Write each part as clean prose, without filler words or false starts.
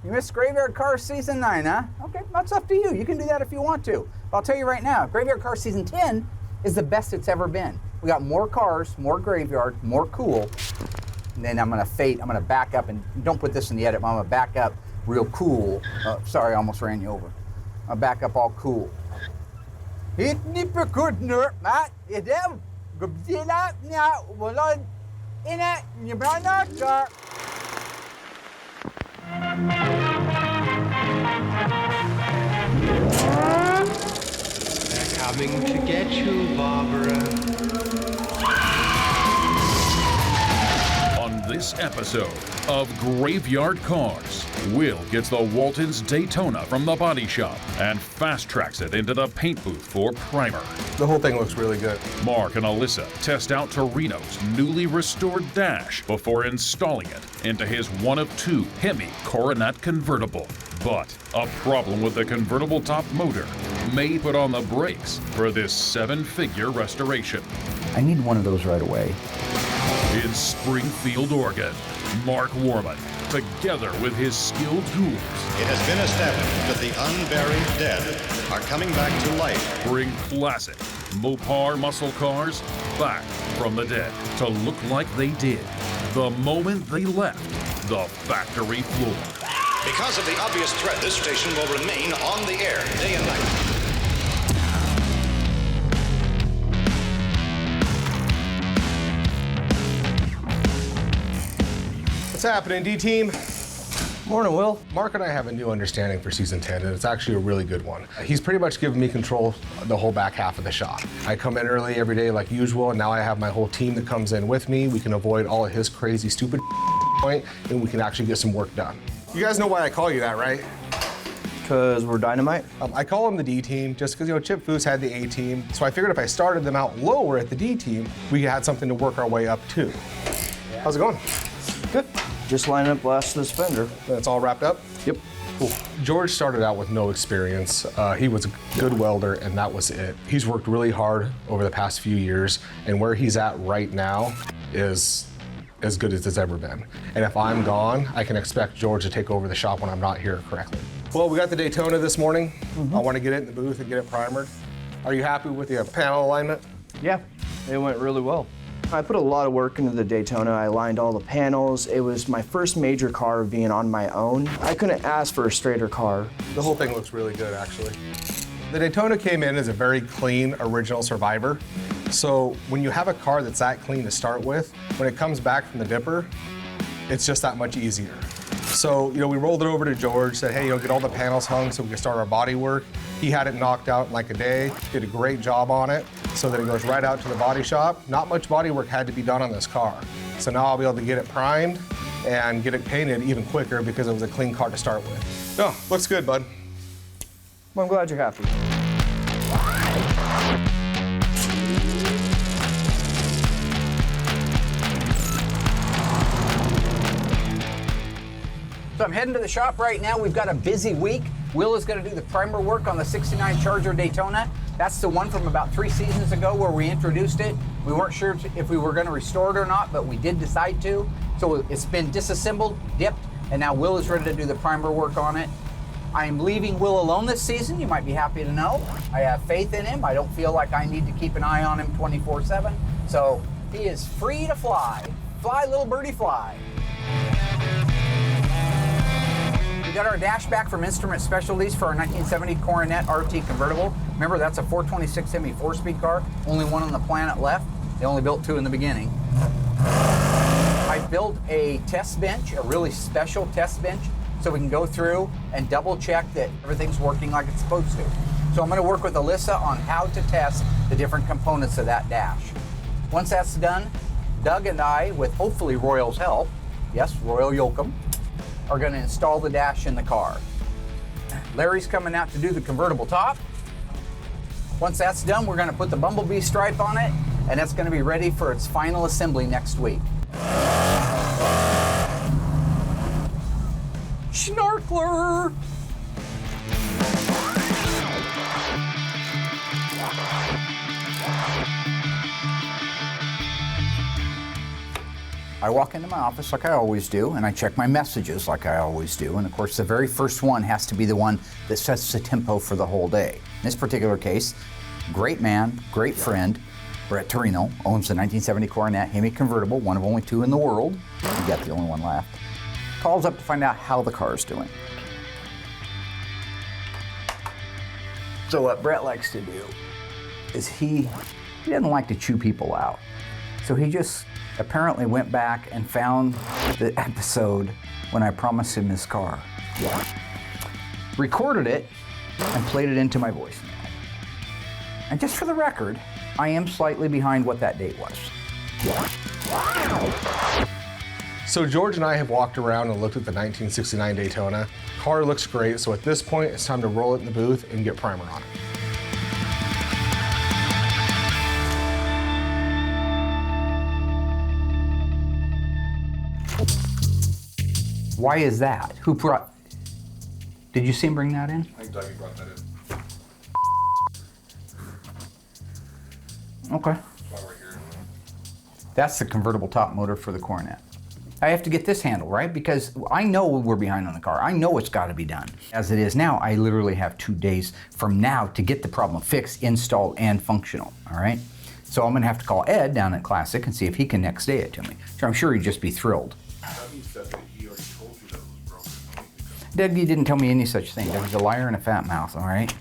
You missed Graveyard Carz Season 9, huh? Okay, that's up to you. You can do that if you want to. But I'll tell you right now, Graveyard Carz Season 10 is the best it's ever been. We got more cars, more graveyard, more cool. And then I'm gonna back up, and don't put this in the edit, but I'm gonna back up real cool. Sorry, I almost ran you over. I'll back up all cool. Hit me for good nerve, Matt. You damn good now. Well, on in it, you better not start. They're coming to get you, Barbara. On this episode of Graveyard Carz, Will gets the Walton's Daytona from the body shop and fast tracks it into the paint booth for primer. The whole thing looks really good. Mark and Allysa test out Torino's newly restored dash before installing it into his one of two Hemi Coronet Convertible. But a problem with the convertible top motor may put on the brakes for this 7-figure restoration. I need one of those right away. In Springfield, Oregon, Mark Warman, together with his skilled tools, It has been established that the unburied dead are coming back to life. bring classic Mopar muscle cars back from the dead to look like they did the moment they left the factory floor. Because of the obvious threat, this station will remain on the air day and night. What's happening, D-Team? Morning, Will. Mark and I have a new understanding for Season 10, and it's actually a really good one. He's pretty much given me control the whole back half of the shop. I come in early every day like usual, and now I have my whole team that comes in with me. We can avoid all of his crazy, stupid point, and we can actually get some work done. You guys know why I call you that, right? Because we're dynamite. I call him the D-Team just because, Chip Foose had the A-Team. So I figured if I started them out lower at the D-Team, we had something to work our way up to. How's it going? Good. Just lining up last of the spender. That's all wrapped up? Yep. Cool. George started out with no experience. He was a good welder, and that was it. He's worked really hard over the past few years, and where he's at right now is as good as it's ever been. And if I'm gone, I can expect George to take over the shop when I'm not here correctly. Well, we got the Daytona this morning. I want to get it in the booth and get it primered. Are you happy with the panel alignment? Yeah, it went really well. I put a lot of work into the Daytona. I aligned all the panels. It was my first major car being on my own. I couldn't ask for a straighter car. The whole thing looks really good, actually. The Daytona came in as a very clean, original Survivor. So when you have a car that's that clean to start with, when it comes back from the dipper, it's just that much easier. So, we rolled it over to George, said, hey, get all the panels hung so we can start our body work. He had it knocked out in like a day, did a great job on it, so that it goes right out to the body shop. Not much body work had to be done on this car. So now I'll be able to get it primed and get it painted even quicker because it was a clean car to start with. No, looks good, bud. Well, I'm glad you're happy. So I'm heading to the shop right now. We've got a busy week. Will is going to do the primer work on the 69 Charger Daytona. That's the one from about 3 seasons ago where we introduced it. We weren't sure if we were going to restore it or not, but we did decide to. So it's been disassembled, dipped, and now Will is ready to do the primer work on it. I am leaving Will alone this season, you might be happy to know. I have faith in him. I don't feel like I need to keep an eye on him 24/7. So he is free to fly. Fly, little birdie, fly. We got our dash back from Instrument Specialties for our 1970 Coronet RT Convertible. Remember, that's a 426 Hemi 4-speed car, only one on the planet left. They only built 2 in the beginning. I built a test bench, a really special test bench, so we can go through and double check that everything's working like it's supposed to. So I'm going to work with Allysa on how to test the different components of that dash. Once that's done, Doug and I, with hopefully Royal's help, yes, Royal Yoakum, are going to install the dash in the car. Larry's coming out to do the convertible top. Once that's done, we're going to put the Bumblebee stripe on it, and that's going to be ready for its final assembly next week. Snarkler! I walk into my office like I always do, and I check my messages like I always do. And of course, the very first one has to be the one that sets the tempo for the whole day. In this particular case, great man, great friend, Brett Torino, owns the 1970 Coronet Hemi convertible, one of only 2 in the world. You got the only one left. Calls up to find out how the car is doing. So what Brett likes to do is he doesn't like to chew people out. So he just apparently went back and found the episode when I promised him his car. Recorded it and played it into my voicemail. And just for the record, I am slightly behind what that date was. So George and I have walked around and looked at the 1969 Daytona. Car looks great, so at this point, it's time to roll it in the booth and get primer on it. Why is that? Who brought? Did you see him bring that in? I think Dougie brought that in. Okay. That's the convertible top motor for the Coronet. I have to get this handle, right? Because I know we're behind on the car. I know it's got to be done. As it is now, I literally have 2 days from now to get the problem fixed, installed, and functional, all right? So I'm gonna have to call Ed down at Classic and see if he can next day it to me. So I'm sure he'd just be thrilled. Dougie didn't tell me any such thing. Dougie's a liar and a fat mouth, all right?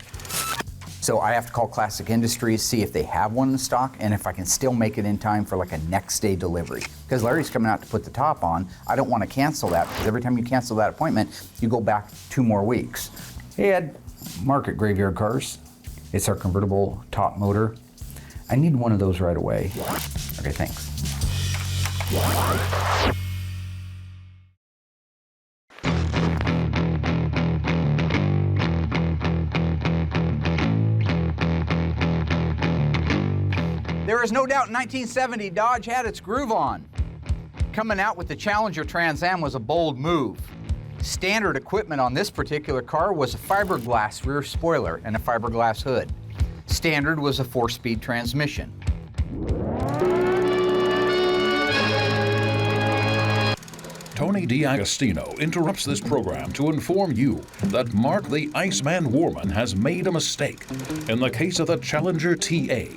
So I have to call Classic Industries, see if they have one in stock, and if I can still make it in time for like a next day delivery. Because Larry's coming out to put the top on. I don't want to cancel that, because every time you cancel that appointment, you go back 2 more weeks. Hey Ed, Mark at Graveyard Cars. It's our convertible top motor. I need one of those right away. Okay, thanks. There is no doubt in 1970, Dodge had its groove on. Coming out with the Challenger Trans Am was a bold move. Standard equipment on this particular car was a fiberglass rear spoiler and a fiberglass hood. Standard was a 4-speed transmission. Tony D'Agostino interrupts this program to inform you that Mark the Iceman Warman has made a mistake. In the case of the Challenger TA,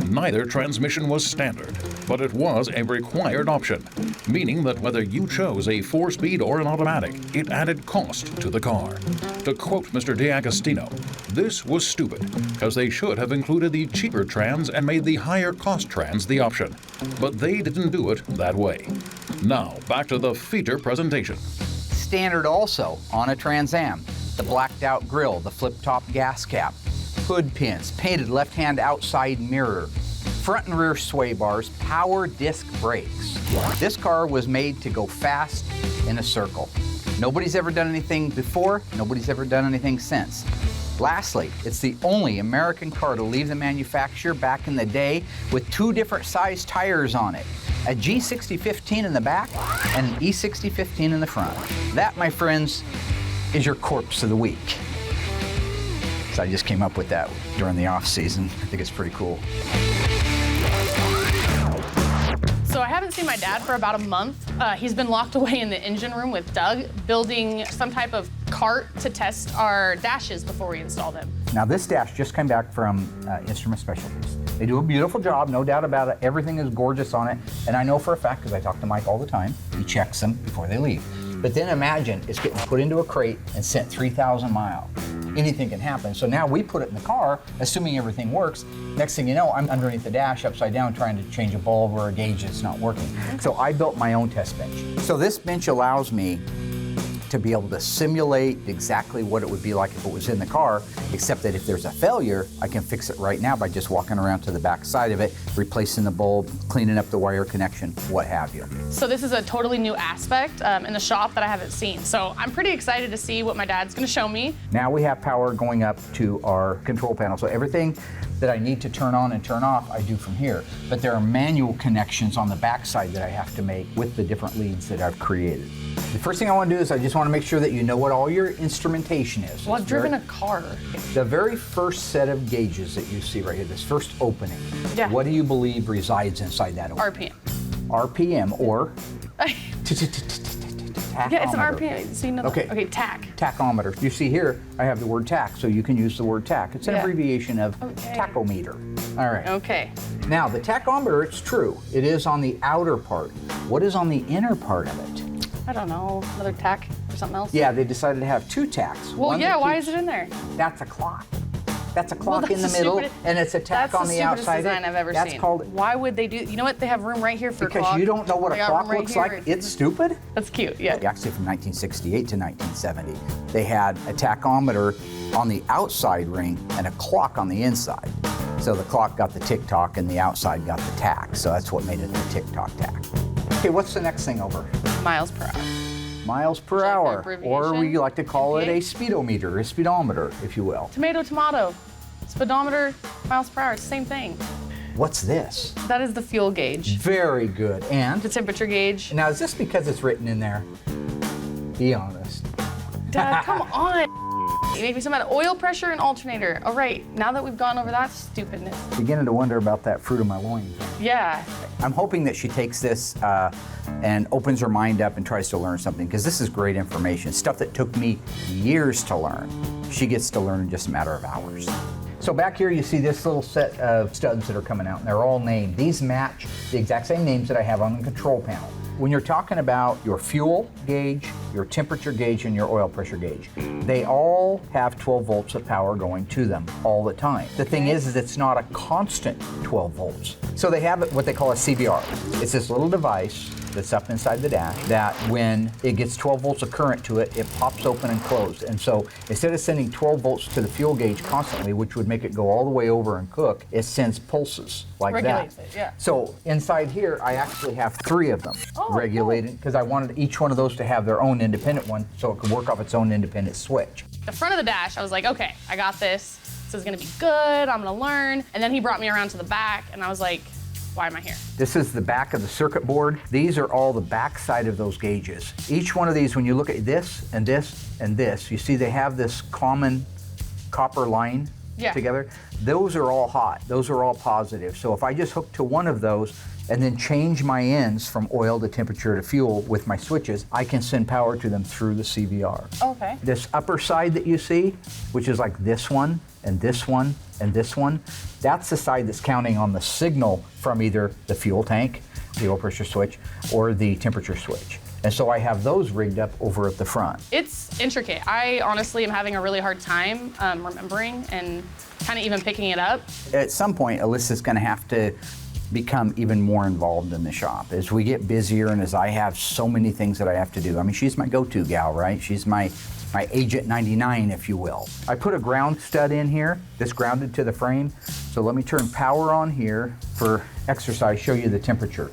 neither transmission was standard, but it was a required option, meaning that whether you chose a 4-speed or an automatic, it added cost to the car. To quote Mr. D'Agostino, this was stupid, because they should have included the cheaper trans and made the higher cost trans the option. But they didn't do it that way. Now, back to the feature presentation. Standard also on a Trans Am. The blacked out grille, the flip top gas cap, hood pins, painted left-hand outside mirror, front and rear sway bars, power disc brakes. This car was made to go fast in a circle. Nobody's ever done anything before, nobody's ever done anything since. Lastly, it's the only American car to leave the manufacturer back in the day with 2 different size tires on it. A G6015 in the back and an E6015 in the front. That, my friends, is your corpse of the week. So I just came up with that during the off season. I think it's pretty cool. So I haven't seen my dad for about a month. He's been locked away in the engine room with Doug, building some type of cart to test our dashes before we install them. Now this dash just came back from Instrument Specialties. They do a beautiful job, no doubt about it. Everything is gorgeous on it. And I know for a fact, because I talk to Mike all the time, he checks them before they leave. But then imagine it's getting put into a crate and sent 3,000 miles. Anything can happen. So now we put it in the car, assuming everything works. Next thing you know, I'm underneath the dash upside down trying to change a bulb or a gauge that's not working. So I built my own test bench. So this bench allows me to be able to simulate exactly what it would be like if it was in the car, except that if there's a failure, I can fix it right now by just walking around to the back side of it, replacing the bulb, cleaning up the wire connection, what have you. So this is a totally new aspect in the shop that I haven't seen. So I'm pretty excited to see what my dad's gonna show me. Now we have power going up to our control panel. So everything that I need to turn on and turn off, I do from here. But there are manual connections on the back side that I have to make with the different leads that I've created. The first thing I want to do is I just want to make sure that you know what all your instrumentation is. Well, I've driven a car. The very first set of gauges that you see right here, this first opening, Yeah. what do you believe resides inside that opening? RPM. RPM or Yeah, it's an tachometer. RPM. So you know Okay. Okay, tack. Tachometer. You see here, I have the word tack, so you can use the word tack. It's an Yeah. abbreviation of Okay. tachometer. All right. Okay. Now, the tachometer, it's true. It is on the outer part. What is on the inner part of it? I don't know. Another tack or something else? Yeah, they decided to have two tacks. Well, One yeah, that why keeps- is it in there? That's a clock. That's a clock Well, in the that's the middle, stupidest- and it's a tack That's on the the stupidest outside. design I've ever That's seen. called, Why would they do? You know what? They have room right here for a because clock. you don't know what They a got clock room right looks here. like. It's stupid. That's cute. Yeah. Actually, from 1968 to 1970, they had a tachometer on the outside ring and a clock on the inside. So the clock got the tick-tock and the outside got the tack. So that's what made it the tick-tock tack. Okay, what's the next thing over? Miles per hour. Miles per Like the hour, or abbreviation? we like to call it a MPH? speedometer, a speedometer, if you will. Tomato. Speedometer, miles per hour. It's the same thing. What's this? That is the fuel gauge. Very good. And The temperature gauge. now, is this because it's written in there? Be honest. Dad, come on. You make me so mad. Oil pressure and alternator. All right, now that we've gone over that stupidness. Beginning to wonder about that fruit of my loins. Yeah. I'm hoping that she takes this and opens her mind up and tries to learn something, because this is great information. Stuff that took me years to learn. She gets to learn in just a matter of hours. So back here you see this little set of studs that are coming out, and they're all named. These match the exact same names that I have on the control panel. When you're talking about your fuel gauge, your temperature gauge, and your oil pressure gauge, they all have 12 volts of power going to them all the time. The thing is it's not a constant 12 volts. So they have what they call a CBR. It's this little device that's up inside the dash that when it gets 12 volts of current to it, it pops open and closed. And so instead of sending 12 volts to the fuel gauge constantly, which would make it go all the way over and cook, it sends pulses like Regulates that. it, yeah. So inside here, I actually have 3 of them Oh, regulated, because I wanted each one of those to have their own independent one so it could work off its own independent switch. The front of the dash, I was like, okay, I got this. This is gonna be good. I'm gonna learn. And then he brought me around to the back, and I was like, why am I here? This is the back of the circuit board. These are all the back side of those gauges. Each one of these, when you look at this and this and this, you see they have this common copper line together. Those are all hot. Those are all positive. So if I just hook to one of those and then change my ends from oil to temperature to fuel with my switches, I can send power to them through the CBR. Okay. This upper side that you see, which is like this one and this one and this one, that's the side that's counting on the signal from either the fuel tank, the oil pressure switch, or the temperature switch. And so I have those rigged up over at the front. It's intricate. I honestly am having a really hard time remembering and kind of even picking it up. At some point, Alyssa's gonna have to become even more involved in the shop. As we get busier and as I have so many things that I have to do. I mean, she's my go-to gal, right? She's my Agent 99, if you will. I put a ground stud in here, that's grounded to the frame. So let me turn power on here for exercise, show you the temperature.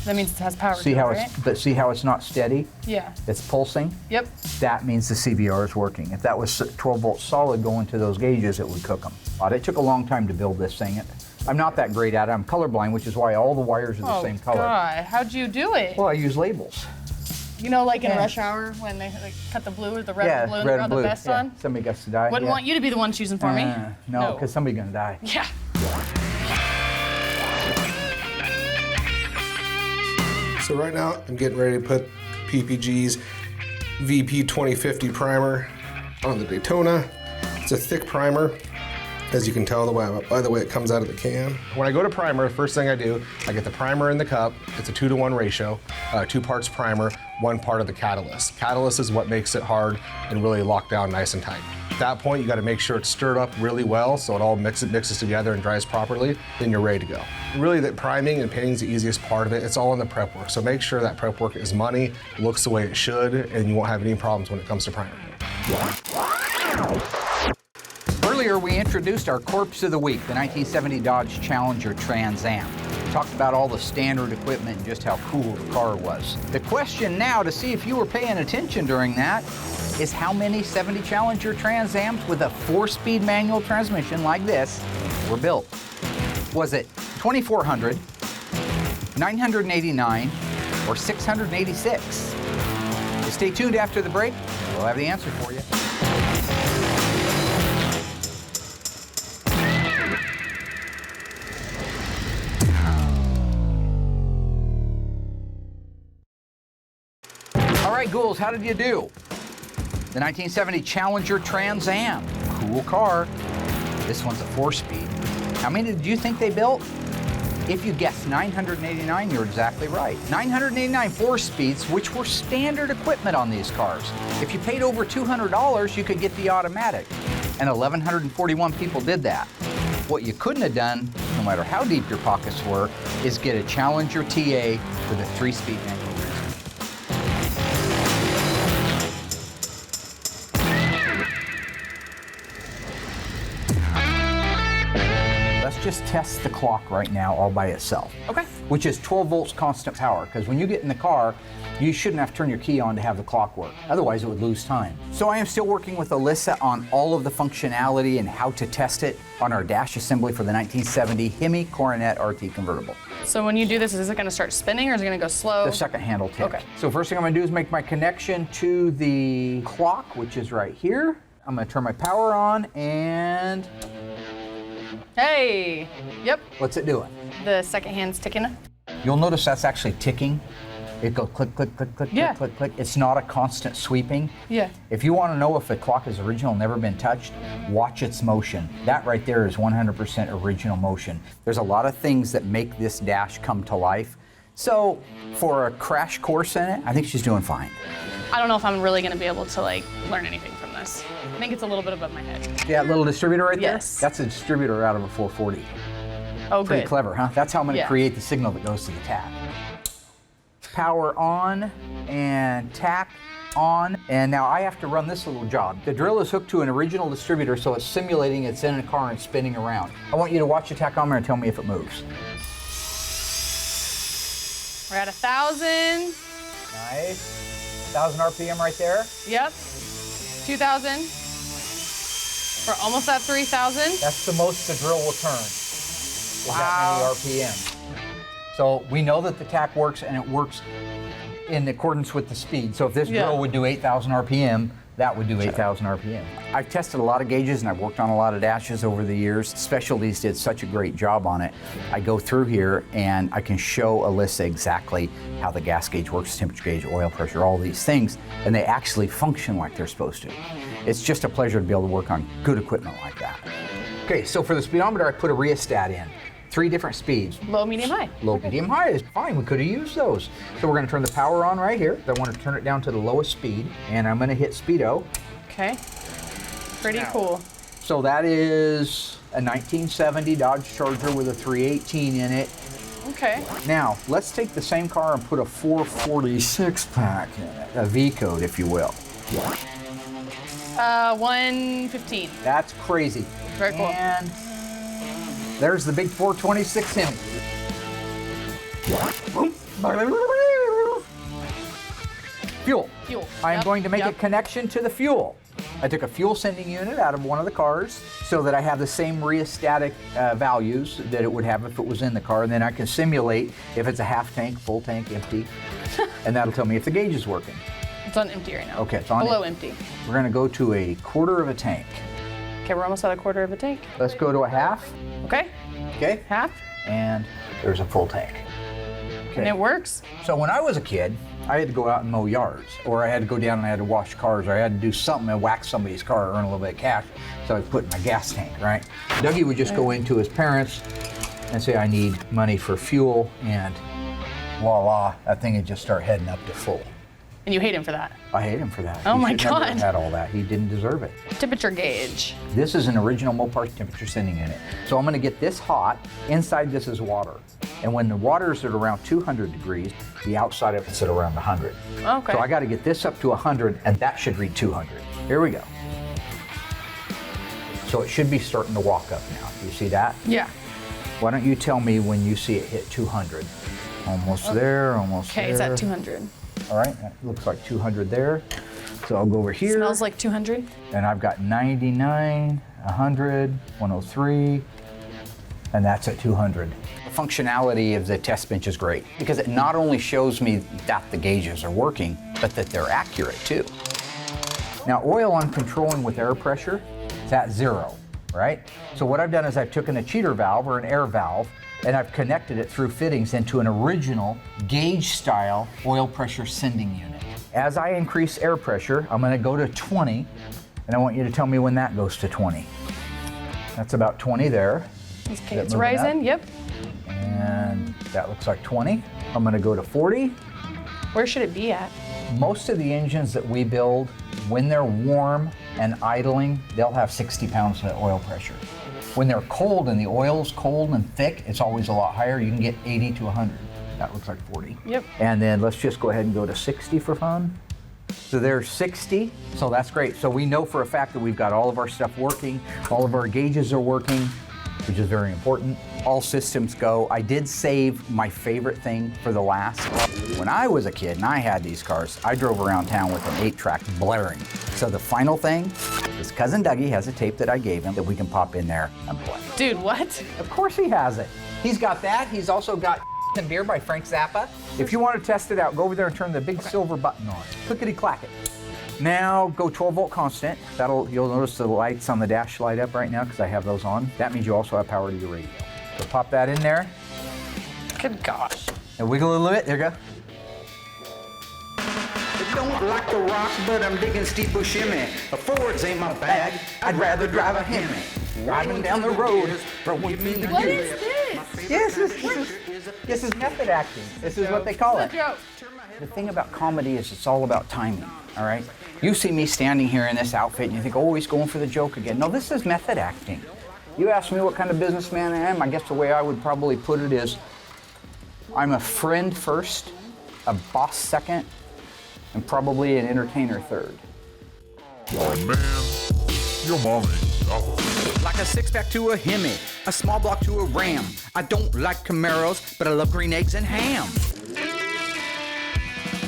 That means it has power See to how it, right? but see how it's not steady? Yeah. It's pulsing? Yep. That means the CBR is working. If that was 12 volt solid going to those gauges, it would cook them. It took a long time to build this thing. I'm not that great at it. I'm colorblind, which is why all the wires are the same color. God, how'd you do it? Well, I use labels. You know, like in Yeah. rush hour when they cut the blue or the red Yeah, and blue and red they got and the blue. vest Yeah. on? Somebody got to die. Wouldn't yeah. want you to be the one choosing for me. No, because somebody's gonna die. Yeah. So right now, I'm getting ready to put PPG's VP 2050 primer on the Daytona. It's a thick primer, as you can tell by the way it comes out of the can. When I go to primer, first thing I do, I get the primer in the cup. It's a 2-to-1 ratio, 2 parts primer, 1 part of the catalyst. Catalyst is what makes it hard and really lock down nice and tight. At that point, you got to make sure it's stirred up really well so it all mixes together and dries properly, then you're ready to go. Really, that priming and painting is the easiest part of it. It's all in the prep work. So make sure that prep work is money, looks the way it should, and you won't have any problems when it comes to primer. Earlier, we introduced our corpse of the week, the 1970 Dodge Challenger Trans Am. Talked about all the standard equipment and just how cool the car was. The question now, to see if you were paying attention during that, is how many 70 Challenger Trans Ams with a 4-speed manual transmission like this were built? Was it 2,400, 989, or 686? Stay tuned after the break. We'll have the answer for you. right, ghouls, how did you do? The 1970 Challenger Trans Am. Cool car. This one's a 4-speed. How many did you think they built? If you guessed 989, you're exactly right. 989 4-speeds, which were standard equipment on these cars. If you paid over $200, you could get the automatic. And 1,141 people did that. What you couldn't have done, no matter how deep your pockets were, is get a Challenger TA with a 3-speed manual. Let's just test the clock right now all by itself. Okay. Which is 12 volts constant power, because when you get in the car, you shouldn't have to turn your key on to have the clock work. Otherwise, it would lose time. So I am still working with Allysa on all of the functionality and how to test it on our dash assembly for the 1970 Hemi Coronet RT convertible. So when you do this, is it going to start spinning or is it going to go slow? The second handle tick. Okay. So first thing I'm going to do is make my connection to the clock, which is right here. I'm going to turn my power on and... Hey! Yep. What's it doing? The second hand's ticking. You'll notice that's actually ticking. It goes click, click, click, click, Yeah. click, click, click. It's not a constant sweeping. Yeah. If you want to know if the clock is original, never been touched, watch its motion. That right there is 100% original motion. There's a lot of things that make this dash come to life. So for a crash course in it, I think she's doing fine. I don't know if I'm really going to be able to like learn anything from this. I think it's a little bit above my head. Yeah, little distributor right Yes. there? That's a distributor out of a 440. Oh, Pretty good. clever, huh? That's how I'm going to Yeah. create the signal that goes to the tach. Power on and tach on. And now I have to run this little job. The drill is hooked to an original distributor, so it's simulating it's in a car and spinning around. I want you to watch the tachometer and tell me if it moves. We're at 1,000. Nice. 1,000 RPM right there. Yep. 2,000. We're almost at 3,000. That's the most the drill will turn. Is Wow. that many RPM. So we know that the tach works, and it works in accordance with the speed. So if this Yeah. drill would do 8,000 RPM, that would do 8,000 RPM. I've tested a lot of gauges and I've worked on a lot of dashes over the years. Specialties did such a great job on it. I go through here and I can show Allysa exactly how the gas gauge works, temperature gauge, oil pressure, all these things, and they actually function like they're supposed to. It's just a pleasure to be able to work on good equipment like that. Okay, so for the speedometer, I put a rheostat in. 3 different speeds. Low, medium, high. Low, medium, high is fine. We could have used those. So we're going to turn the power on right here. I want to turn it down to the lowest speed, and I'm going to hit speedo. Okay. Pretty cool. So that is a 1970 Dodge Charger with a 318 in it. Okay. Now, let's take the same car and put a 446 pack in it, a V code, if you will. 115. That's crazy. Very cool. And there's the big 426 Hemi. Fuel. Fuel. I'm Yep, going to make yep. a connection to the fuel. I took a fuel sending unit out of one of the cars so that I have the same rheostatic values that it would have if it was in the car, and then I can simulate if it's a half tank, full tank, empty, and that'll tell me if the gauge is working. It's on empty right now. Okay, it's on Below empty. We're going to go to a quarter of a tank. Okay, we're almost at a quarter of a tank. Let's go to a half. Okay. Okay. Half. And there's a full tank. And it works. So when I was a kid, I had to go out and mow yards, or I had to go down and I had to wash cars, or I had to do something and whack somebody's car or earn a little bit of cash, so I put in my gas tank, right? Dougie would just go into his parents and say, I need money for fuel, and voila, that thing would just start heading up to full. And you hate him for that. I hate him for that. Oh He my should never God. have had all that. He didn't deserve it. Temperature gauge. This is an original Mopar temperature sending unit. So I'm gonna get this hot. Inside this is water. And when the water's at around 200 degrees, the outside of it's at around 100. Okay. So I gotta get this up to 100, and that should read 200. Here we go. So it should be starting to walk up now. Do you see that? Yeah. Why don't you tell me when you see it hit 200? Almost there, almost Okay, there. it's at 200. All right, that looks like 200 there. So I'll go over here. Smells like 200. And I've got 99, 100, 103, and that's at 200. The functionality of the test bench is great because it not only shows me that the gauges are working, but that they're accurate too. Now, oil I'm controlling with air pressure, it's at 0, right? So what I've done is I've taken a cheater valve or an air valve and I've connected it through fittings into an original gauge style oil pressure sending unit. As I increase air pressure, I'm gonna go to 20, and I want you to tell me when that goes to 20. That's about 20 there. Okay, it's rising, yep. And that looks like 20. I'm gonna go to 40. Where should it be at? Most of the engines that we build, when they're warm and idling, they'll have 60 pounds of oil pressure. When they're cold and the oil's cold and thick, it's always a lot higher. You can get 80 to 100. That looks like 40. Yep. And then let's just go ahead and go to 60 for fun. So there's 60, so that's great. So we know for a fact that we've got all of our stuff working, all of our gauges are working, which is very important. All systems go. I did save my favorite thing for the last. When I was a kid and I had these cars, I drove around town with an 8-track blaring. So the final thing is Cousin Dougie has a tape that I gave him that we can pop in there and play. Dude, what? Of course he has it. He's got that. He's also got and Beer by Frank Zappa. If you want to test it out, go over there and turn the big silver button on. Clickety-clack it. Now go 12-volt constant. You'll notice the lights on the dash light up right now because I have those on. That means you also have power to your radio. So pop that in there. Good gosh. And wiggle a little bit. There you go. I don't like the rocks, but I'm digging steep shimmy. A Fords ain't my bag. I'd rather drive a Hemi. Driving down the road, throwing me the What is this? Yes, this is method acting. This is what they call it. Joke. The thing about comedy is it's all about timing, all right? You see me standing here in this outfit and you think, oh, he's going for the joke again. No, this is method acting. You ask me what kind of businessman I am, I guess the way I would probably put it is I'm a friend first, a boss second, and probably an entertainer third. Oh man, your mom ain't nothing. Like a six-pack to a Hemi, a small block to a Ram. I don't like Camaros, but I love green eggs and ham.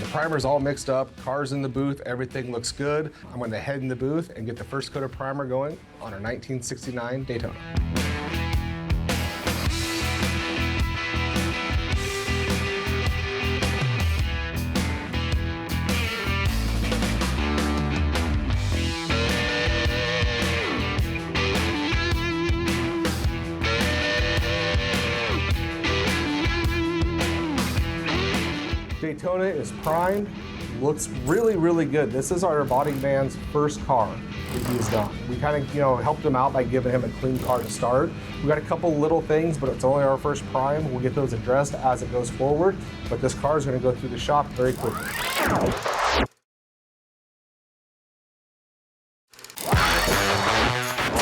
The primer's all mixed up, Carz in the booth, everything looks good. I'm going to head in the booth and get the first coat of primer going on our 1969 Daytona. Daytona is primed, looks really, really good. This is our body man's first car that he's done. We kind of, helped him out by giving him a clean car to start. We got a couple little things, but it's only our first prime. We'll get those addressed as it goes forward, but this car is going to go through the shop very quickly.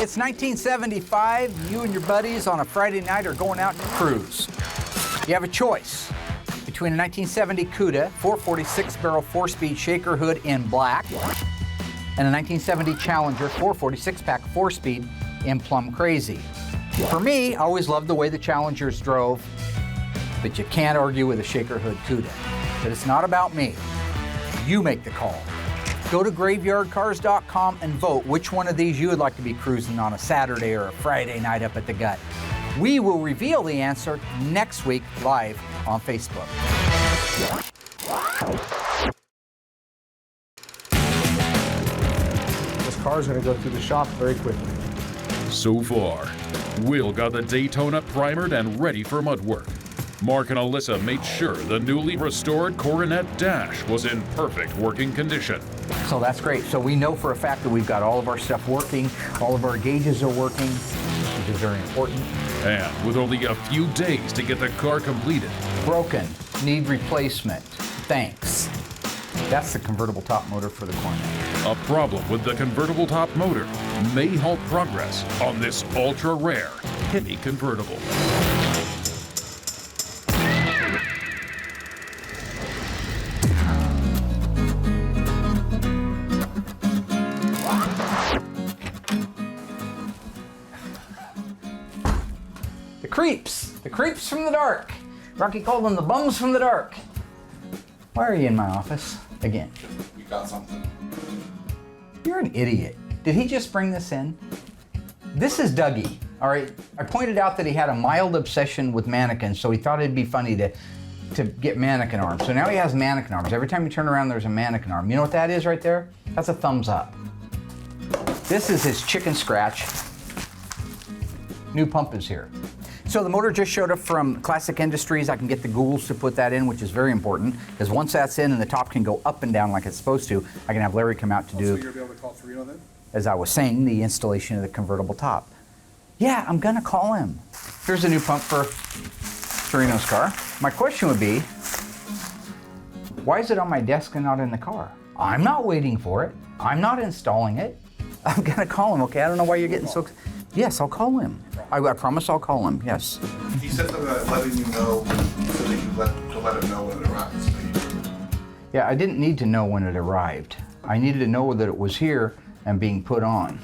It's 1975, you and your buddies on a Friday night are going out to cruise. You have a choice between a 1970 Cuda 446 barrel 4-speed shaker hood in black and a 1970 Challenger 446 pack 4-speed in plum crazy. For me, I always loved the way the Challengers drove, but you can't argue with a shaker hood Cuda. But it's not about me. You make the call. Go to graveyardcars.com and vote which one of these you would like to be cruising on a Saturday or a Friday night up at the Gut. We will reveal the answer next week live on Facebook. This car is going to go through the shop very quickly. So far, Will got the Daytona primered and ready for mud work. Mark and Allysa made sure the newly restored Coronet dash was in perfect working condition. So that's great. So we know for a fact that we've got all of our stuff working, all of our gauges are working, which is very important. And with only a few days to get the car completed. Broken, need replacement, thanks. That's the convertible top motor for the Coronet. A problem with the convertible top motor may halt progress on this ultra-rare Hemi convertible. The creeps from the dark. Rocky called them the bums from the dark. Why are you in my office again? You got something. You're an idiot. Did he just bring this in? This is Dougie, all right? I pointed out that he had a mild obsession with mannequins, so he thought it'd be funny to get mannequin arms. So now he has mannequin arms. Every time you turn around, there's a mannequin arm. You know what that is right there? That's a thumbs up. This is his chicken scratch. New pump is here. So the motor just showed up from Classic Industries. I can get the ghouls to put that in, which is very important, because once that's in and the top can go up and down like it's supposed to, I can have Larry come out to do, So you're going to be able to call Torino then? as I was saying, the installation of the convertible top. Yeah, I'm gonna call him. Here's a new pump for Torino's car. My question would be, why is it on my desk and not in the car? I'm not waiting for it. I'm not installing it. I'm gonna call him, okay? I don't know why you're getting so. Yes, I'll call him. I promise I'll call him, yes. He said something about letting you know so that you let him know when it arrives. Yeah, I didn't need to know when it arrived. I needed to know that it was here and being put on.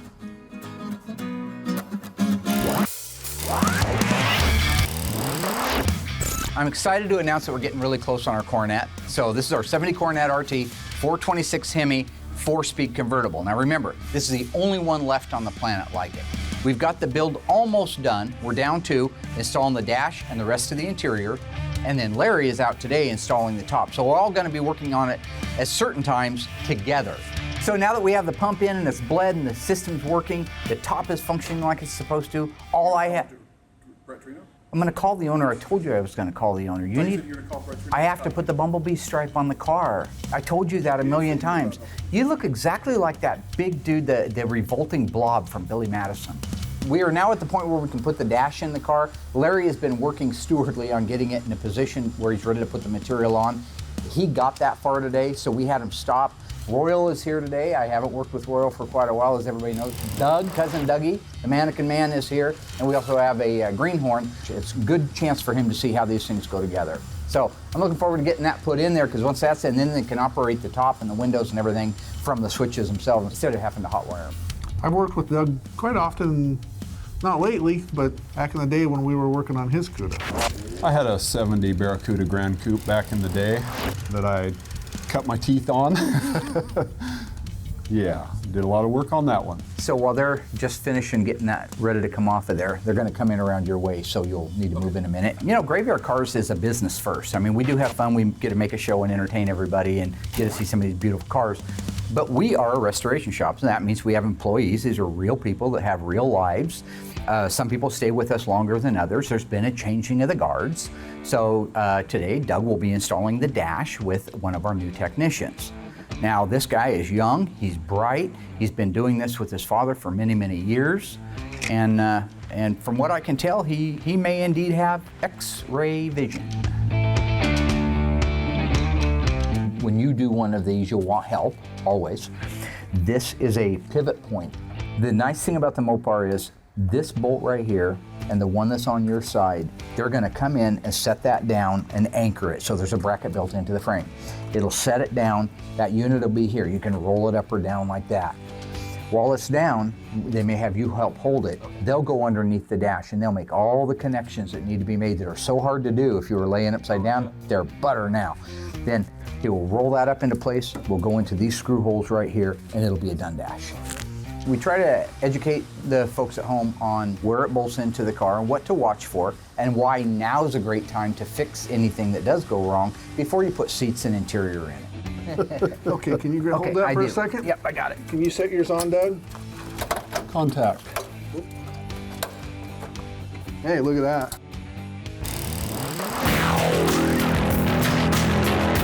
I'm excited to announce that we're getting really close on our Coronet. So this is our 70 Coronet RT, 426 Hemi, 4-speed convertible. Now remember, this is the only one left on the planet like it. We've got the build almost done. We're down to installing the dash and the rest of the interior. And then Larry is out today installing the top. So we're all gonna be working on it at certain times together. So now that we have the pump in and it's bled and the system's working, the top is functioning like it's supposed to, all I have... I'm gonna call the owner. I told you I was gonna call the owner. I have to put the Bumblebee stripe on the car. I told you that a million times. You look exactly like that big dude, the revolting blob from Billy Madison. We are now at the point where we can put the dash in the car. Larry has been working stewardly on getting it in a position where he's ready to put the material on. He got that far today, so we had him stop. Royal is here today. I haven't worked with Royal for quite a while, as everybody knows. Doug, cousin Dougie, the mannequin man, is here. And we also have a greenhorn. It's a good chance for him to see how these things go together. So I'm looking forward to getting that put in there, because once that's in, then they can operate the top and the windows and everything from the switches themselves instead of having to hotwire them. I've worked with Doug quite often, not lately, but back in the day when we were working on his CUDA. I had a 70 Barracuda Grand Coupe back in the day that I cut my teeth on. Yeah, did a lot of work on that one. So while they're just finishing getting that ready to come off of there, they're gonna come in around your way, so you'll need to move in a minute. You know, Graveyard Cars is a business first. I mean, we do have fun. We get to make a show and entertain everybody and get to see some of these beautiful cars. But we are a restoration shop, and that means we have employees. These are real people that have real lives. Some people stay with us longer than others. There's been a changing of the guards. So today, Doug will be installing the dash with one of our new technicians. Now, this guy is young, he's bright, he's been doing this with his father for many, many years. And from what I can tell, he may indeed have X-ray vision. When you do one of these, you'll want help, always. This is a pivot point. The nice thing about the Mopar is this bolt right here and the one that's on your side, they're gonna come in and set that down and anchor it. So there's a bracket built into the frame. It'll set it down, that unit will be here. You can roll it up or down like that. While it's down, they may have you help hold it. They'll go underneath the dash and they'll make all the connections that need to be made that are so hard to do if you were laying upside down. They're butter now. Then it will roll that up into place. We'll go into these screw holes right here and it'll be a done dash. We try to educate the folks at home on where it bolts into the car and what to watch for and why now is a great time to fix anything that does go wrong before you put seats and interior in. Okay, can you hold that for a second? Yep, I got it. Can you set yours on, Doug? Contact. Hey, look at that.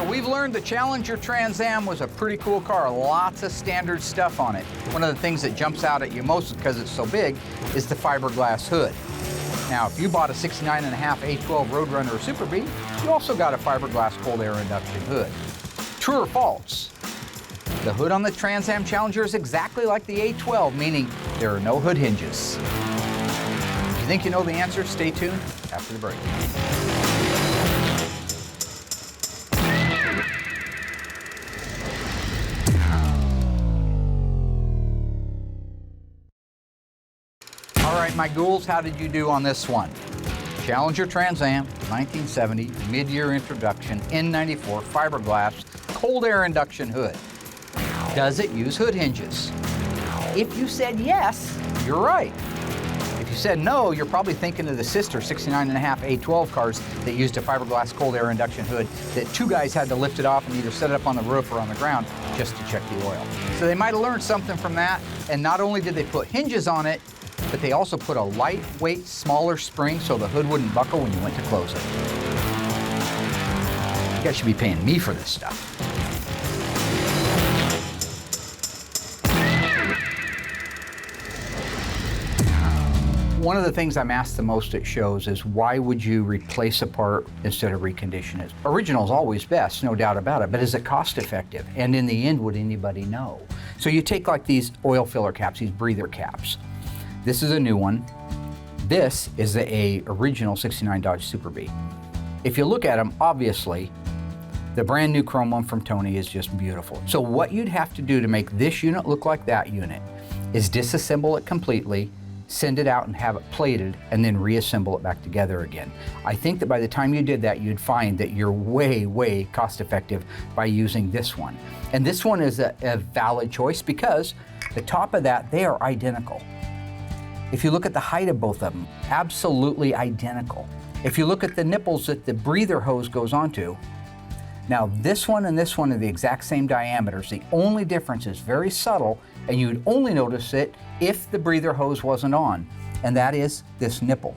We've learned the Challenger Trans Am was a pretty cool car, lots of standard stuff on it. One of the things that jumps out at you most because it's so big is the fiberglass hood. Now, if you bought a 69.5 A12 Roadrunner or Super Bee, you also got a fiberglass cold air induction hood. True or false? The hood on the Trans Am Challenger is exactly like the A12, meaning there are no hood hinges. If you think you know the answer, stay tuned after the break. All right, my ghouls, how did you do on this one? Challenger Trans Am, 1970, mid-year introduction, N94, fiberglass, cold air induction hood. Does it use hood hinges? If you said yes, you're right. If you said no, you're probably thinking of the sister 69.5 A12 cars that used a fiberglass cold air induction hood that two guys had to lift it off and either set it up on the roof or on the ground just to check the oil. So they might have learned something from that, and not only did they put hinges on it, but they also put a lightweight, smaller spring so the hood wouldn't buckle when you went to close it. You guys should be paying me for this stuff. One of the things I'm asked the most at shows is why would you replace a part instead of recondition it? Original is always best, no doubt about it, but is it cost effective? And in the end, would anybody know? So you take like these oil filler caps, these breather caps. This is a new one. This is a original 69 Dodge Super Bee. If you look at them, obviously, the brand new chrome one from Tony is just beautiful. So what you'd have to do to make this unit look like that unit is disassemble it completely, send it out and have it plated, and then reassemble it back together again. I think that by the time you did that, you'd find that you're way, way cost effective by using this one. And this one is a valid choice because the top of that, they are identical. If you look at the height of both of them, absolutely identical. If you look at the nipples that the breather hose goes onto, now this one and this one are the exact same diameters. The only difference is very subtle, and you'd only notice it if the breather hose wasn't on, and that is this nipple.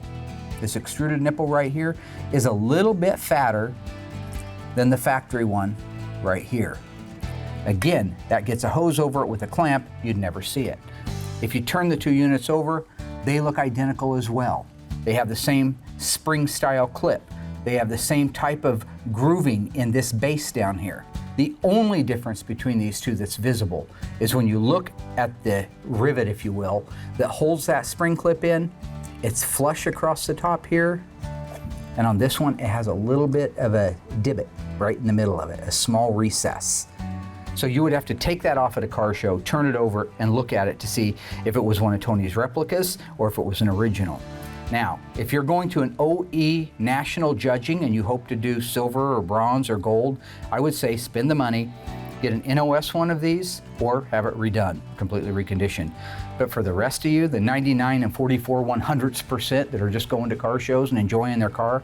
This extruded nipple right here is a little bit fatter than the factory one right here. Again, that gets a hose over it with a clamp, you'd never see it. If you turn the two units over, they look identical as well. They have the same spring style clip. They have the same type of grooving in this base down here. The only difference between these two that's visible is when you look at the rivet, if you will, that holds that spring clip in, it's flush across the top here. And on this one, it has a little bit of a divot right in the middle of it, a small recess. So you would have to take that off at a car show, turn it over, and look at it to see if it was one of Tony's replicas or if it was an original. Now, if you're going to an OE national judging and you hope to do silver or bronze or gold, I would say spend the money, get an NOS one of these, or have it redone, completely reconditioned. But for the rest of you, the 99 and 44 100% that are just going to car shows and enjoying their car,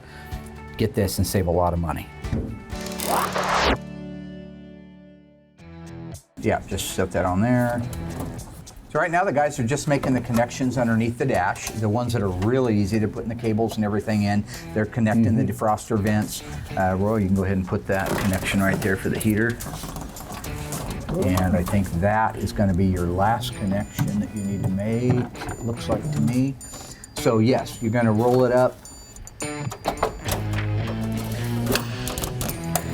get this and save a lot of money. Yeah, just set that on there. So right now the guys are just making the connections underneath the dash, the ones that are really easy to putting the cables and everything in. They're connecting the defroster vents. Roy, you can go ahead and put that connection right there for the heater. And I think that is going to be your last connection that you need to make, it looks like to me. So yes, you're going to roll it up.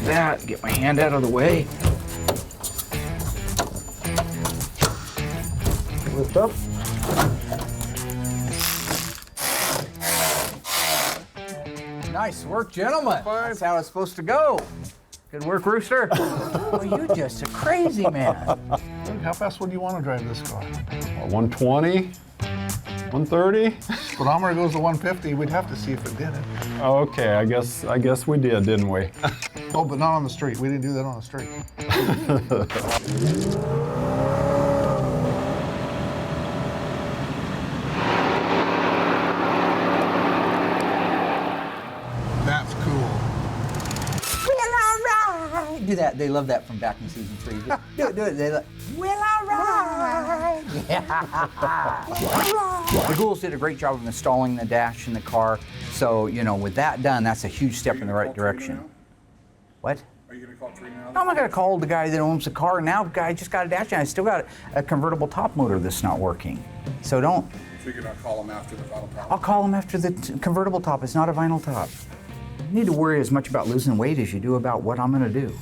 That, get my hand out of the way. Lift up. Nice work, gentlemen. That's how it's supposed to go. Good work, Rooster. Well, you're just a crazy man. How fast would you want to drive this car? 120, 130. Speedometer goes to 150. We'd have to see if it did it. Oh, okay, I guess we did, didn't we? Oh, but not on the street. We didn't do that on the street. That's cool. Do that. They love that from back in season 3. Do it. They love. Will I ride? The ghouls did a great job of installing the dash in the car. So, you know, with that done, that's a huge step in the right direction. What? Are you going to call Trina now? I'm not going to call the guy that owns the car now. The guy just got a dash and I still got a convertible top motor that's not working. So don't. So you're going to call him after the vinyl top? I'll call him after the convertible top. It's not a vinyl top. You need to worry as much about losing weight as you do about what I'm going to do.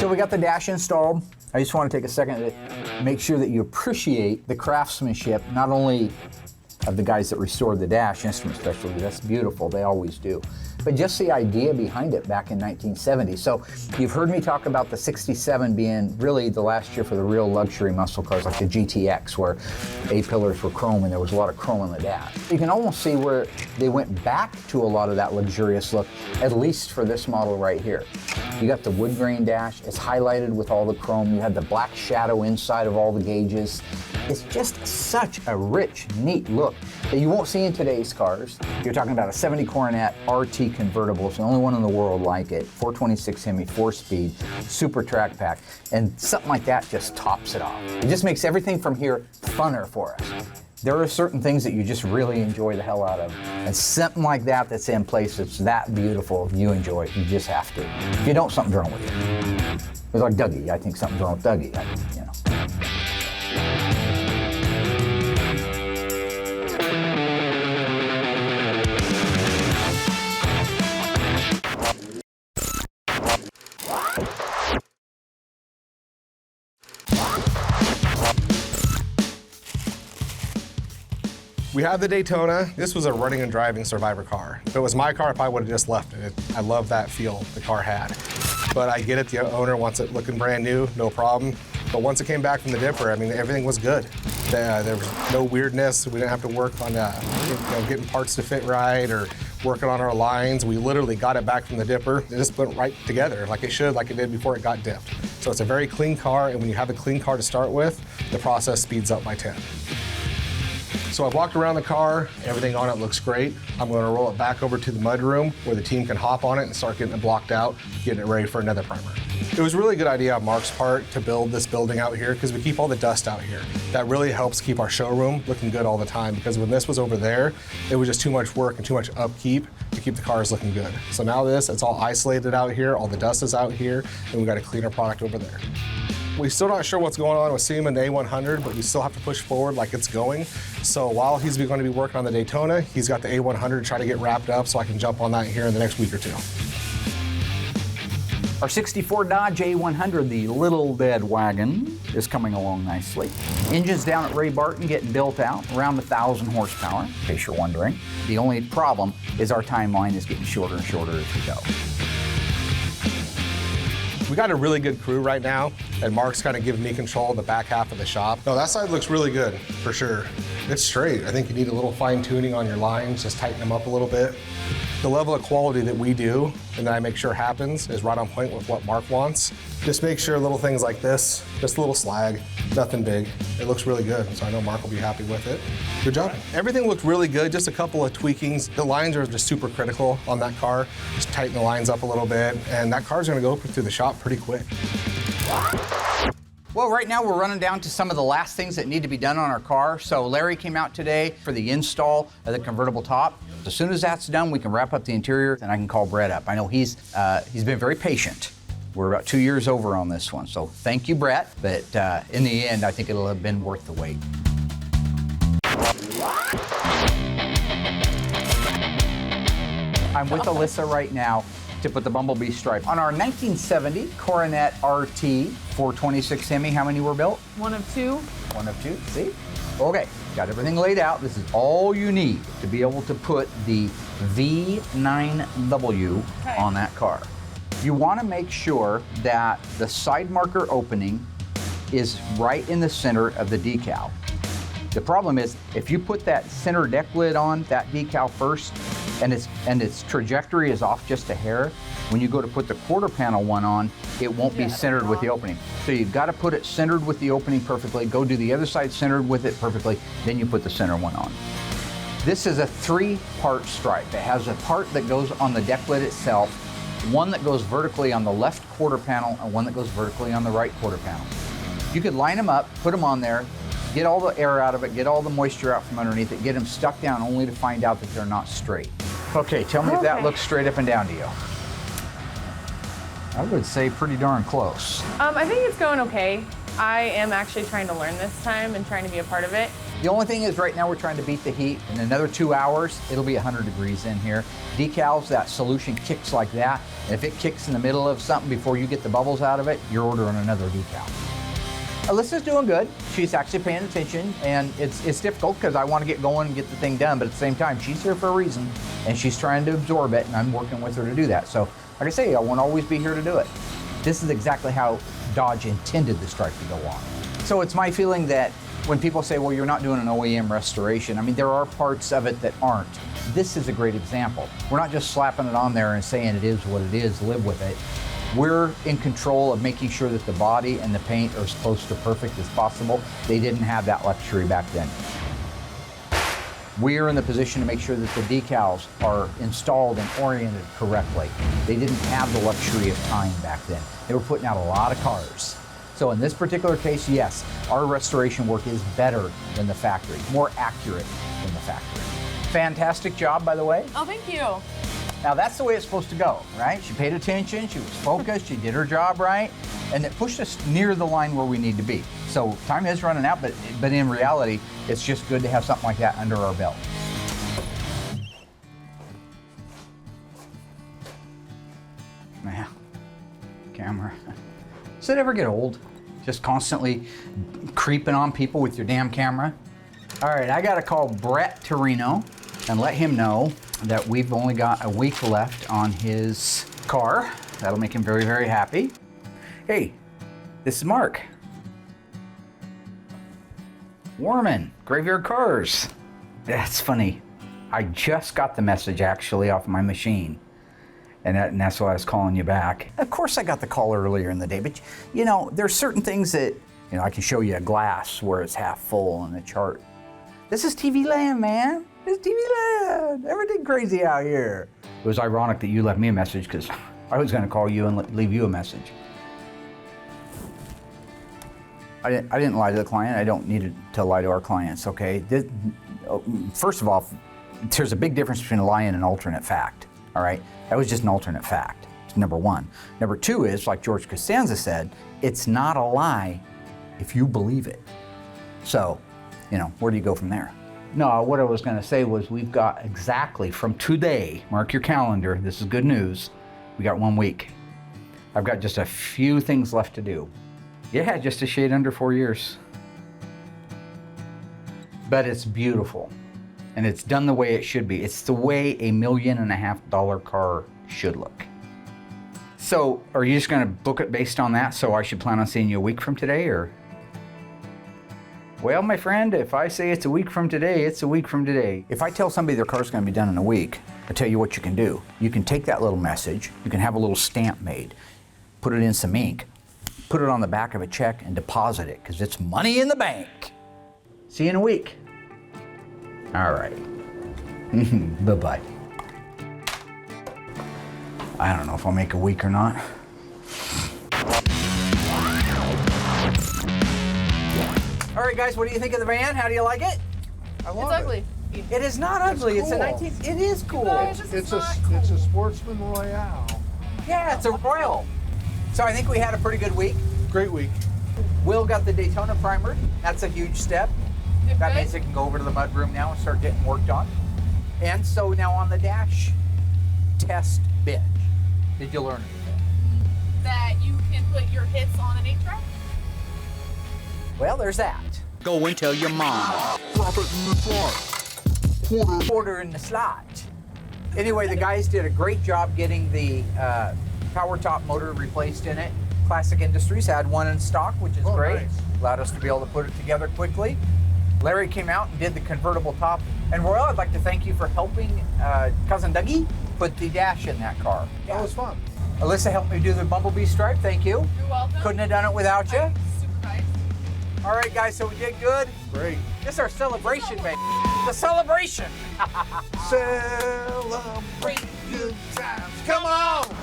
So we got the dash installed. I just want to take a second to make sure that you appreciate the craftsmanship, not only of the guys that restored the dash, Instrument Specialty, that's beautiful, they always do, but just the idea behind it back in 1970. So you've heard me talk about the 67 being really the last year for the real luxury muscle cars like the GTX, where A-pillars were chrome and there was a lot of chrome on the dash. You can almost see where they went back to a lot of that luxurious look, at least for this model right here. You got the wood grain dash, it's highlighted with all the chrome. You had the black shadow inside of all the gauges. It's just such a rich, neat look that you won't see in today's cars. You're talking about a 70 Coronet RT convertible. It's the only one in the world like it. 426 Hemi, 4-speed, super track pack. And something like that just tops it off. It just makes everything from here funner for us. There are certain things that you just really enjoy the hell out of. And something like that that's in place that's that beautiful, you enjoy it. You just have to. If you don't, something's wrong with you. It's like Dougie. I think something's wrong with Dougie. You know. We have the Daytona. This was a running and driving Survivor car. If it was my car, I probably would have just left it. I love that feel the car had. But I get it, the owner wants it looking brand new, no problem. But once it came back from the dipper, I mean, everything was good. There was no weirdness. We didn't have to work on getting parts to fit right or working on our lines. We literally got it back from the dipper. It just went right together like it should, like it did before it got dipped. So it's a very clean car, and when you have a clean car to start with, the process speeds up by 10. So I've walked around the car, everything on it looks great. I'm gonna roll it back over to the mudroom where the team can hop on it and start getting it blocked out, getting it ready for another primer. It was a really good idea on Mark's part to build this building out here because we keep all the dust out here. That really helps keep our showroom looking good all the time because when this was over there, it was just too much work and too much upkeep to keep the cars looking good. So now it's all isolated out here, all the dust is out here, and we got a cleaner product over there. We're still not sure what's going on with Seaman the A100, but we still have to push forward like it's going. So while he's going to be working on the Daytona, he's got the A100 trying to get wrapped up so I can jump on that here in the next week or two. Our 64 Dodge A100, the little dead wagon, is coming along nicely. Engine's down at Ray Barton getting built out, around 1,000 horsepower, in case you're wondering. The only problem is our timeline is getting shorter and shorter as we go. We got a really good crew right now, and Mark's kind of giving me control of the back half of the shop. No, that side looks really good, for sure. It's straight. I think you need a little fine tuning on your lines, just tighten them up a little bit. The level of quality that we do and that I make sure happens is right on point with what Mark wants. Just make sure little things like this, just a little slag, nothing big. It looks really good, so I know Mark will be happy with it. Good job. Everything looked really good, just a couple of tweakings. The lines are just super critical on that car. Just tighten the lines up a little bit, and that car's gonna go through the shop pretty quick. Well, right now we're running down to some of the last things that need to be done on our car. So Larry came out today for the install of the convertible top. As soon as that's done, we can wrap up the interior and I can call Brett up. I know he's been very patient. We're about 2 years over on this one, so thank you, Brett. But in the end, I think it'll have been worth the wait. I'm with Allysa right now to put the Bumblebee Stripe on our 1970 Coronet RT 426 Hemi. How many were built? One of two. One of two, see? Okay, got everything laid out. This is all you need to be able to put the V9W on that car. You want to make sure that the side marker opening is right in the center of the decal. The problem is, if you put that center deck lid on that decal first, and its trajectory is off just a hair, when you go to put the quarter panel one on, it won't be centered with the opening. So you've got to put it centered with the opening perfectly, go do the other side centered with it perfectly, then you put the center one on. This is a 3-part stripe. It has a part that goes on the deck lid itself, one that goes vertically on the left quarter panel, and one that goes vertically on the right quarter panel. You could line them up, put them on there, get all the air out of it, get all the moisture out from underneath it, get them stuck down only to find out that they're not straight. Okay, tell me if that looks straight up and down to you. I would say pretty darn close. I think it's going okay. I am actually trying to learn this time and trying to be a part of it. The only thing is right now we're trying to beat the heat. In another 2 hours, it'll be 100 degrees in here. Decals, that solution kicks like that. And if it kicks in the middle of something before you get the bubbles out of it, you're ordering another decal. Alyssa's doing good. She's actually paying attention, and it's difficult because I want to get going and get the thing done, but at the same time, she's here for a reason, and she's trying to absorb it, and I'm working with her to do that. So, like I say, I won't always be here to do it. This is exactly how Dodge intended the stripe to go on. So it's my feeling that when people say, well, you're not doing an OEM restoration, I mean, there are parts of it that aren't. This is a great example. We're not just slapping it on there and saying it is what it is, live with it. We're in control of making sure that the body and the paint are as close to perfect as possible. They didn't have that luxury back then. We're in the position to make sure that the decals are installed and oriented correctly. They didn't have the luxury of time back then. They were putting out a lot of cars. So in this particular case, yes, our restoration work is better than the factory, more accurate than the factory. Fantastic job, by the way. Oh, thank you. Now that's the way it's supposed to go, right? She paid attention, she was focused, she did her job right, and it pushed us near the line where we need to be. So time is running out, but in reality, it's just good to have something like that under our belt. Man, camera. Does it ever get old? Just constantly creeping on people with your damn camera? All right, I gotta call Brett Torino and let him know that we've only got a week left on his car. That'll make him very, very happy. Hey, this is Mark. Warman, Graveyard Cars. That's funny. I just got the message actually off my machine. And that's why I was calling you back. Of course I got the call earlier in the day, but you know, there's certain things that, you know, I can show you a glass where it's half full on the chart. This is TV land, man. It's TV land. Everything crazy out here. It was ironic that you left me a message because I was gonna call you and leave you a message. I didn't lie to the client. I don't need to lie to our clients, okay? First of all, there's a big difference between a lie and an alternate fact, all right? That was just an alternate fact, number one. Number two is, like George Costanza said, it's not a lie if you believe it. So, you know, where do you go from there? No, what I was gonna say was we've got exactly from today, mark your calendar, this is good news, we got 1 week. I've got just a few things left to do. Yeah, just a shade under 4 years. But it's beautiful. And it's done the way it should be. It's the way $1.5 million car should look. So, are you just gonna book it based on that? So I should plan on seeing you a week from today, or? Well, my friend, if I say it's a week from today, it's a week from today. If I tell somebody their car's gonna be done in a week, I tell you what you can do. You can take that little message, you can have a little stamp made, put it in some ink, put it on the back of a check and deposit it, because it's money in the bank. See you in a week. All right. Bye-bye. I don't know if I'll make a week or not. All right, guys, what do you think of the van? How do you like it? I love It's ugly. It is not ugly. It's a cool. 19. It is cool. No, It's a Sportsman Royale. Yeah, it's a Royal. So I think we had a pretty good week. Great week. Will got the Daytona primered. That's a huge step. That means it can go over to the mudroom now and start getting worked on. And so now on the dash test bench, did you learn anything? That you can put your hits on an 8-track? Well, there's that. Go and tell your mom. Drop it in the slot. Quarter in the slot. Anyway, the guys did a great job getting the power top motor replaced in it. Classic Industries had one in stock, which is great. Nice. Allowed us to be able to put it together quickly. Larry came out and did the convertible top. And Royal, I'd like to thank you for helping Cousin Dougie put the dash in that car. That was fun. Alyssa helped me do the Bumblebee Stripe, thank you. You're welcome. Couldn't have done it without you. Super nice. All right, guys, so we did good. Great. This is our celebration, baby. The celebration. Celebrate good times. Come on!